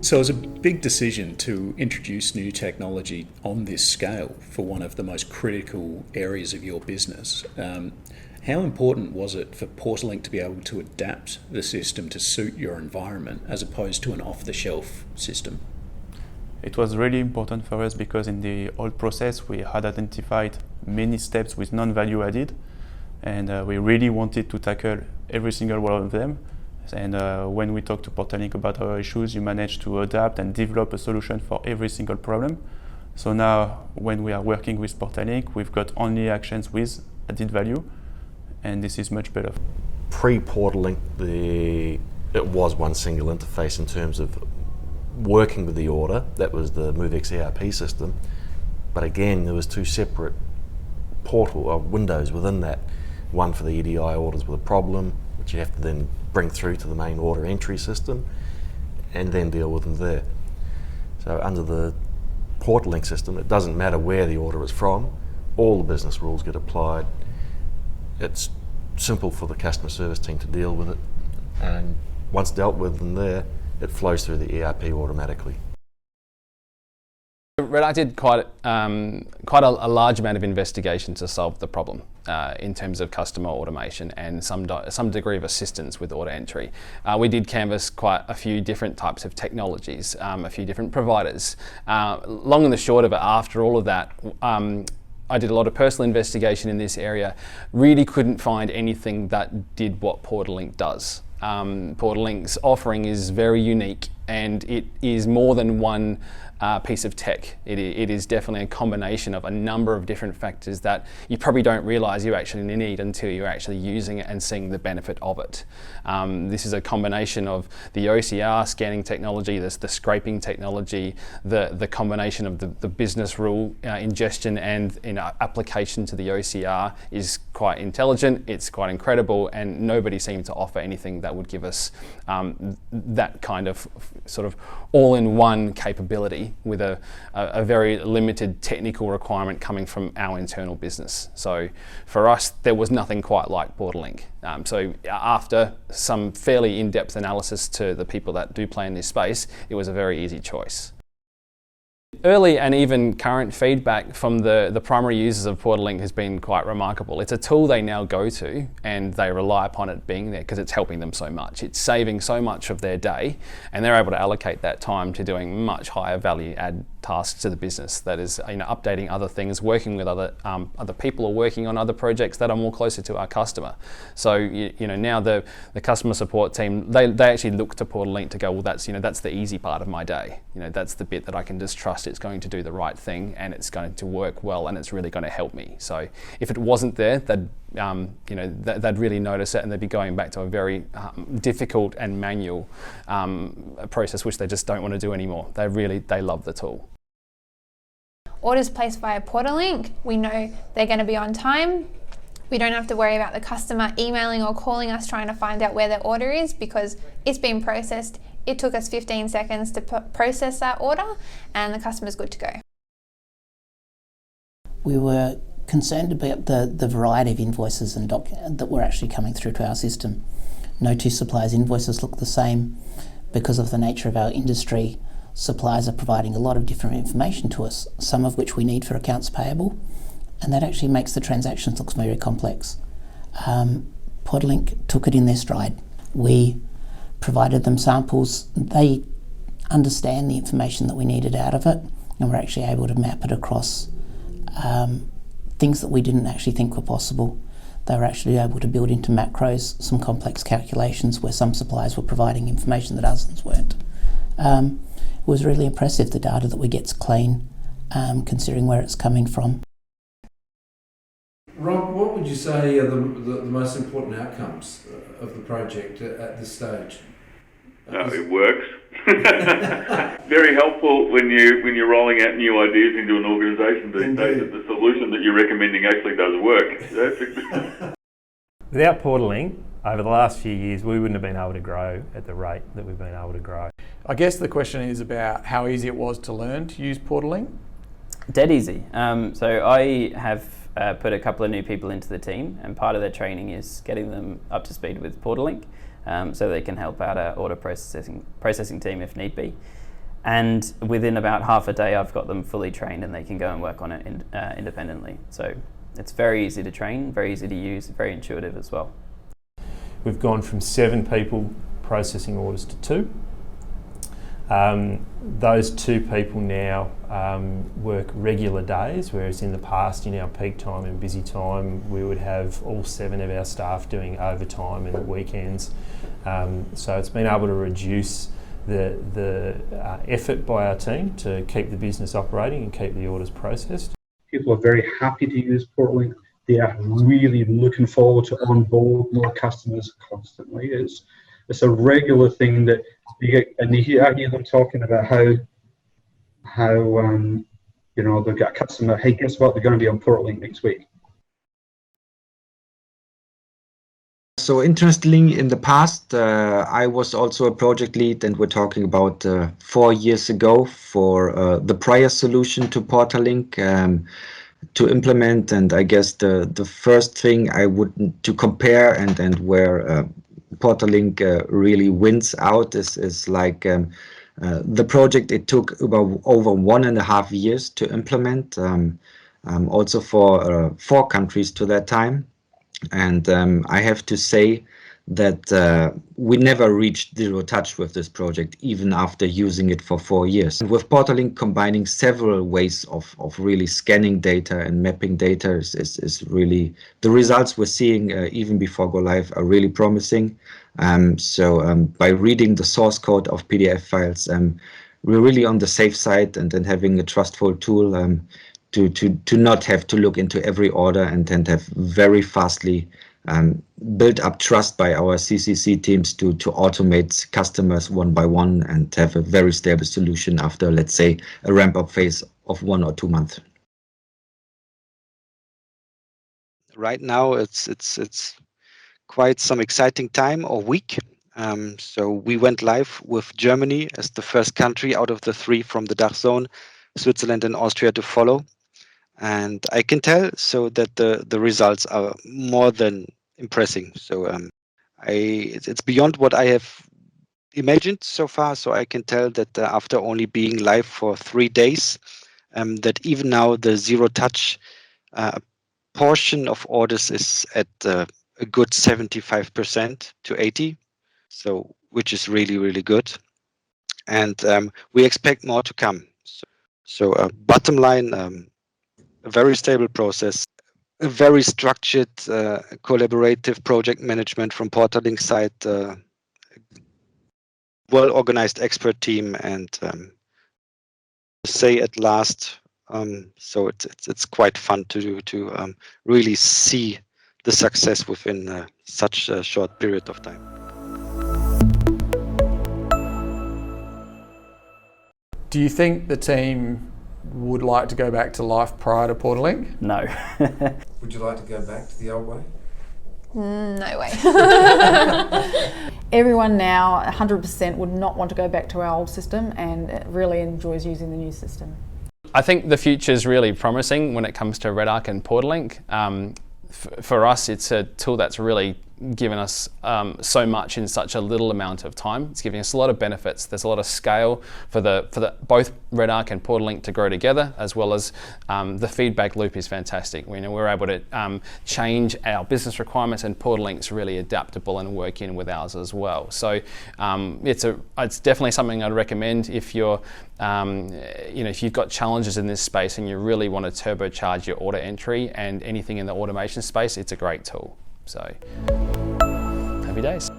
So it was a big decision to introduce new technology on this scale for one of the most critical areas of your business. How important was it for Portalink to be able to adapt the system to suit your environment as opposed to an off-the-shelf system? It was really important for us because in the old process we had identified many steps with non-value added, and we really wanted to tackle every single one of them. And when we talked to Portalink about our issues, you managed to adapt and develop a solution for every single problem. So now when we are working with Portalink, we've got only actions with added value, and this is much better. Pre-Portalink, it was one single interface in terms of working with the order. That was the MoveX ERP system. But again, there was two separate windows within that. One for the EDI orders with a problem, which you have to then bring through to the main order entry system and then deal with them there. So under the Portalink system, it doesn't matter where the order is from, all the business rules get applied. It's simple for the customer service team to deal with it, and once dealt with in there, it flows through the ERP automatically. I did quite a large amount of investigation to solve the problem in terms of customer automation and some degree of assistance with order entry. We did canvass quite a few different types of technologies, a few different providers. Long and the short of it, after all of that, I did a lot of personal investigation in this area, really couldn't find anything that did what Portalink does. Portalink's offering is very unique, and it is more than one piece of tech. It is definitely a combination of a number of different factors that you probably don't realise you actually need until you're actually using it and seeing the benefit of it. This is a combination of the OCR scanning technology, the scraping technology, the combination of the business rule ingestion and application to the OCR is quite intelligent, it's quite incredible, and nobody seemed to offer anything that would give us that kind of sort of all-in-one capability with a very limited technical requirement coming from our internal business. So for us, there was nothing quite like Portalink. So after some fairly in-depth analysis to the people that do play in this space, it was a very easy choice. Early and even current feedback from the primary users of Portalink has been quite remarkable. It's a tool they now go to and they rely upon it being there because it's helping them so much. It's saving so much of their day, and they're able to allocate that time to doing much higher value add tasks to the business. That is, updating other things, working with other people, or working on other projects that are more closer to our customer. So now the customer support team, they actually look to Portalink to go, well, that's the easy part of my day. That's the bit that I can just trust it's going to do the right thing and it's going to work well and it's really going to help me. So if it wasn't there, they'd really notice it, and they'd be going back to a very difficult and manual process which they just don't want to do anymore. They love the tool. Orders placed via Portalink, we know they're going to be on time. We don't have to worry about the customer emailing or calling us trying to find out where their order is, because it's been processed. It took us 15 seconds to process that order, and the customer's good to go. We were concerned about the variety of invoices and that were actually coming through to our system. No two suppliers' invoices look the same. Because of the nature of our industry, suppliers are providing a lot of different information to us, some of which we need for accounts payable, and that actually makes the transactions look very complex. Portalink took it in their stride. We provided them samples. They understand the information that we needed out of it, and we're actually able to map it across things that we didn't actually think were possible. They were actually able to build into macros some complex calculations where some suppliers were providing information that others weren't. It was really impressive, the data that we get's clean, considering where it's coming from. Rob, what would you say are the most important outcomes of the project at this stage? It works. Very helpful when you're rolling out new ideas into an organisation these days, that the solution that you're recommending actually does work. Without Portalink, over the last few years, we wouldn't have been able to grow at the rate that we've been able to grow. I guess the question is about how easy it was to learn to use Portalink. Dead easy. So I have put a couple of new people into the team, and part of their training is getting them up to speed with Portalink. so they can help out our order processing team if need be. And within about half a day, I've got them fully trained and they can go and work on it independently. So it's very easy to train, very easy to use, very intuitive as well. We've gone from 7 people processing orders to 2. Those 2 people now work regular days, whereas in the past, in our peak time and busy time, we would have all 7 of our staff doing overtime and weekends. So it's been able to reduce the effort by our team to keep the business operating and keep the orders processed. People are very happy to use Portalink. They are really looking forward to onboard more customers constantly. It's a regular thing that you get, and I hear them talking about how they've got a customer. Hey, guess what? They're going to be on Portalink next week. So interestingly, in the past, I was also a project lead, and we're talking about 4 years ago for the prior solution to Portalink to implement. And I guess the first thing I would to compare and where Portalink really wins out is like the project. It took about over 1.5 years to implement, also for 4 countries to that time. And I have to say that we never reached zero touch with this project, even after using it for 4 years. And with Portalink combining several ways of really scanning data and mapping data is really, the results we're seeing even before go live are really promising. By reading the source code of PDF files, we're really on the safe side, and then having a trustful tool to not have to look into every order and then have very fastly build up trust by our CCC teams to automate customers one by one and have a very stable solution after, let's say, a ramp-up phase of 1 or 2 months. Right now, it's quite some exciting time or week. So we went live with Germany as the first country out of the 3 from the DACH zone, Switzerland and Austria to follow. And I can tell so that the results are more than impressive. So it's beyond what I have imagined so far. So I can tell that after only being live for 3 days, that even now the zero touch portion of orders is at a good 75% to 80%. So which is really, really good. And we expect more to come. So bottom line, a very stable process, a very structured, collaborative project management from Portalink side, well-organized expert team, and say at last. So it's quite fun to really see the success within such a short period of time. Do you think the team would like to go back to life prior to Portalink? No. Would you like to go back to the old way? No way. Everyone now 100% would not want to go back to our old system and really enjoys using the new system. I think the future is really promising when it comes to RedArc and Portalink. For us, it's a tool that's really given us so much in such a little amount of time. It's giving us a lot of benefits. There's a lot of scale for both RedArc and Portalink to grow together, as well as the feedback loop is fantastic. We're able to change our business requirements, and Portalink's really adaptable and work in with ours as well. So it's definitely something I'd recommend if you're if you've got challenges in this space and you really want to turbocharge your order entry and anything in the automation space. It's a great tool. So happy days.